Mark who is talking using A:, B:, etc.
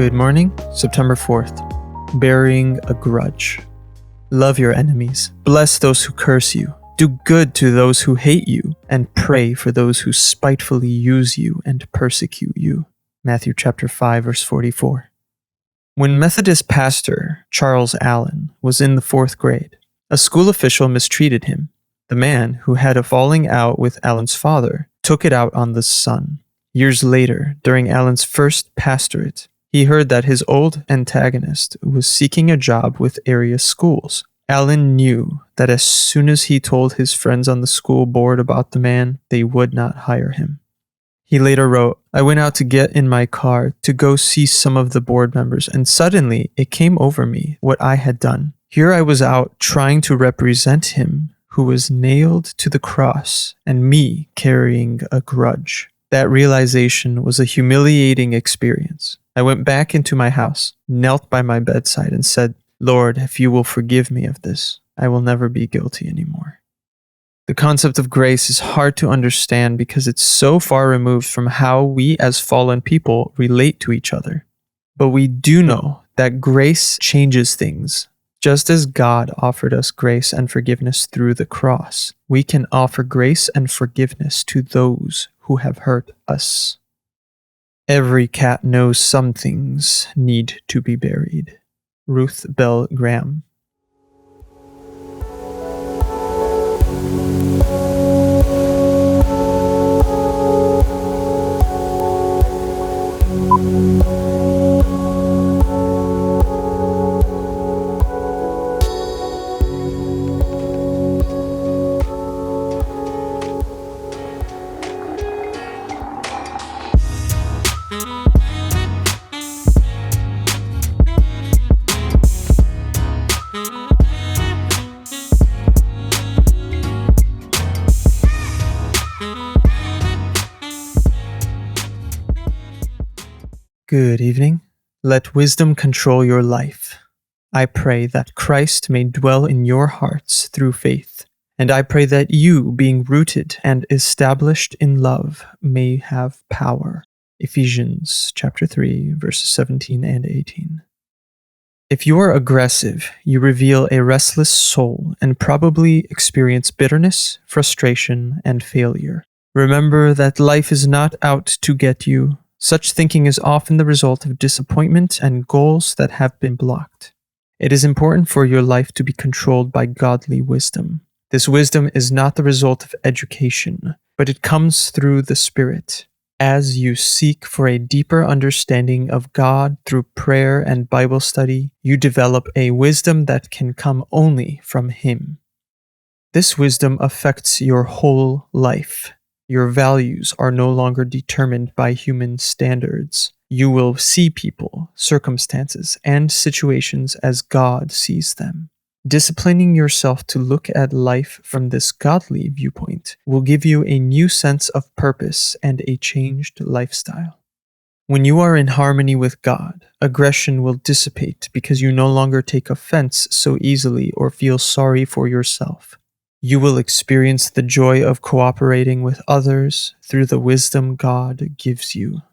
A: Good morning, September 4th. Bearing a grudge. Love your enemies. Bless those who curse you. Do good to those who hate you, and pray for those who spitefully use you and persecute you. Matthew chapter 5, verse 44. When Methodist pastor Charles Allen was in the 4th grade, a school official mistreated him. The man, who had a falling out with Allen's father, took it out on the son. Years later, during Allen's first pastorate, he heard that his old antagonist was seeking a job with area schools. Allen knew that as soon as he told his friends on the school board about the man, they would not hire him. He later wrote, "I went out to get in my car to go see some of the board members, and suddenly it came over me what I had done. Here I was out trying to represent him who was nailed to the cross, and me carrying a grudge. That realization was a humiliating experience. I went back into my house, knelt by my bedside, and said, 'Lord, if you will forgive me of this, I will never be guilty anymore.'" The concept of grace is hard to understand because it's so far removed from how we as fallen people relate to each other. But we do know that grace changes things. Just as God offered us grace and forgiveness through the cross, we can offer grace and forgiveness to those who have hurt us. Every cat knows some things need to be buried. Ruth Bell Graham. Good evening. Let wisdom control your life. I pray that Christ may dwell in your hearts through faith, and I pray that you, being rooted and established in love, may have power. Ephesians chapter 3, verses 17 and 18. If you are aggressive, you reveal a restless soul and probably experience bitterness, frustration, and failure. Remember that life is not out to get you. Such thinking is often the result of disappointment and goals that have been blocked. It is important for your life to be controlled by godly wisdom. This wisdom is not the result of education, but it comes through the Spirit. As you seek for a deeper understanding of God through prayer and Bible study, you develop a wisdom that can come only from Him. This wisdom affects your whole life. Your values are no longer determined by human standards. You will see people, circumstances, and situations as God sees them. Disciplining yourself to look at life from this godly viewpoint will give you a new sense of purpose and a changed lifestyle. When you are in harmony with God, aggression will dissipate because you no longer take offense so easily or feel sorry for yourself. You will experience the joy of cooperating with others through the wisdom God gives you.